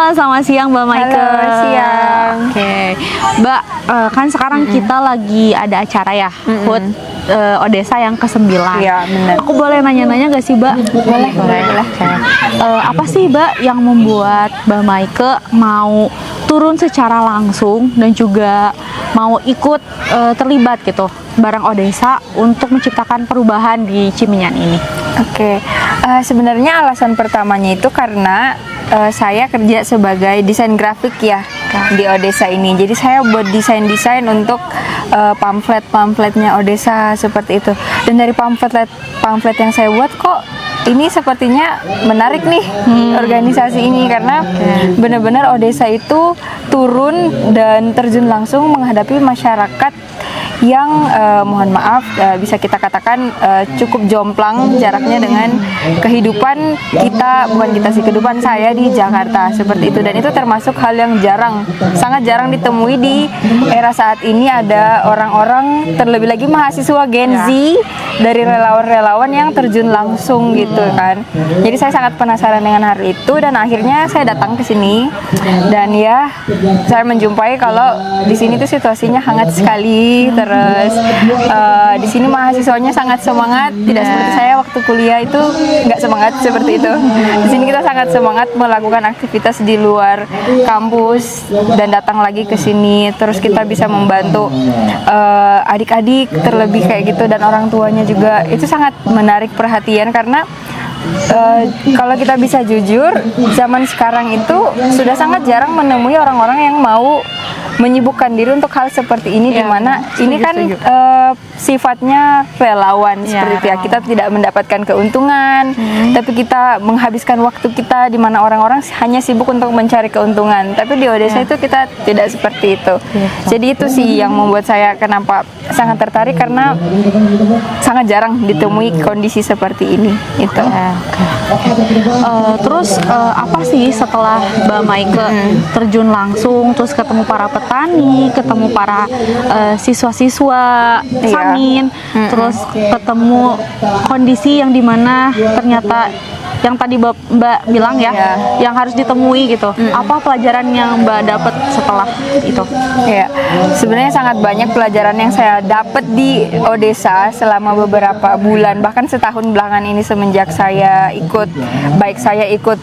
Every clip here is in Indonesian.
Halo, selamat siang Mbak Maike. Halo, siang. Oke, Mbak, kan sekarang kita lagi ada acara ya, HUT Odesa yang ke-9. Iya, benar. Aku boleh nanya-nanya gak sih, Mbak? Boleh. Oke. Apa sih, Mbak, yang membuat Mbak Maike mau turun secara langsung dan juga mau ikut terlibat gitu bareng Odesa untuk menciptakan perubahan di Ciminyan ini? Oke, sebenarnya alasan pertamanya itu karena saya kerja sebagai desain grafik ya di Odesa ini. Jadi saya buat desain-desain untuk pamflet-pamfletnya Odesa seperti itu. Dan dari pamflet yang saya buat kok ini sepertinya menarik nih organisasi ini, karena benar-benar Odesa itu turun dan terjun langsung menghadapi masyarakat yang mohon maaf bisa kita katakan cukup jomplang jaraknya dengan kehidupan kita, kehidupan saya di Jakarta seperti itu. Dan itu termasuk hal yang sangat jarang ditemui di era saat ini. Ada orang-orang, terlebih lagi mahasiswa Gen Z dari relawan-relawan yang terjun langsung gitu kan. Jadi saya sangat penasaran dengan hal itu dan akhirnya saya datang ke sini dan ya saya menjumpai kalau di sini tuh situasinya hangat sekali. Terus di sini mahasiswanya sangat semangat, tidak seperti saya waktu kuliah itu nggak semangat seperti itu. Di sini kita sangat semangat melakukan aktivitas di luar kampus dan datang lagi ke sini. Terus kita bisa membantu adik-adik terlebih kayak gitu, dan orang tuanya juga. Itu sangat menarik perhatian karena kalau kita bisa jujur, zaman sekarang itu sudah sangat jarang menemui orang-orang yang mau menyibukkan diri untuk hal seperti ini, di mana ini kan sifatnya relawan seperti itu ya. Kita tidak mendapatkan keuntungan, tapi kita menghabiskan waktu kita di mana orang-orang hanya sibuk untuk mencari keuntungan. Tapi di Odesa itu kita tidak seperti itu. Jadi itu sih yang membuat saya kenapa sangat tertarik, karena sangat jarang ditemui kondisi seperti ini. Itu. Terus apa sih setelah Mbak Maike terjun langsung, terus ketemu para petani, ketemu para siswa-siswa Samin, terus ketemu kondisi yang dimana ternyata yang tadi Mbak bilang ya, yang harus ditemui gitu. Apa pelajaran yang Mbak dapat setelah itu? Ya, sebenarnya sangat banyak pelajaran yang saya dapat di Odesa selama beberapa bulan, bahkan setahun belakangan ini semenjak saya ikut, baik saya ikut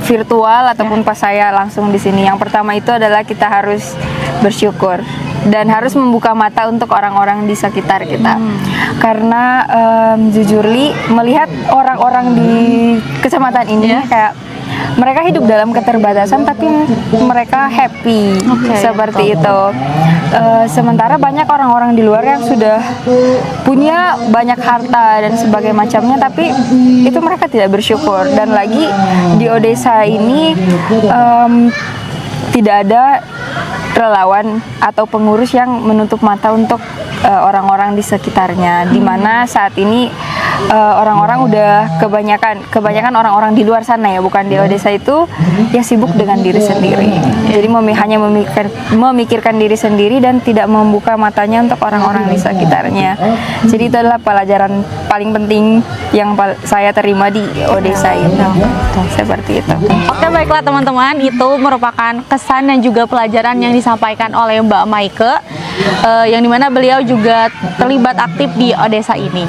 virtual ataupun pas saya langsung di sini. Yang pertama itu adalah kita harus bersyukur dan harus membuka mata untuk orang-orang di sekitar kita. Karena jujur Li, melihat orang-orang di kecamatan ini kayak mereka hidup dalam keterbatasan tapi mereka happy seperti itu. Sementara banyak orang-orang di luar yang sudah punya banyak harta dan sebagainya macamnya, tapi itu mereka tidak bersyukur. Dan lagi di Odesa ini tidak ada relawan atau pengurus yang menutup mata untuk orang-orang di sekitarnya, di mana saat ini orang-orang udah kebanyakan orang-orang di luar sana ya, bukan di Odesa itu ya sibuk dengan diri sendiri. Jadi hanya memikirkan diri sendiri dan tidak membuka matanya untuk orang-orang di sekitarnya. Jadi itu adalah pelajaran paling penting yang saya terima di Odesa ini. Seperti itu. Oke, baiklah teman-teman, itu merupakan kesan dan juga pelajaran yang disampaikan oleh Mbak Maike, yang dimana beliau juga terlibat aktif di Odesa ini.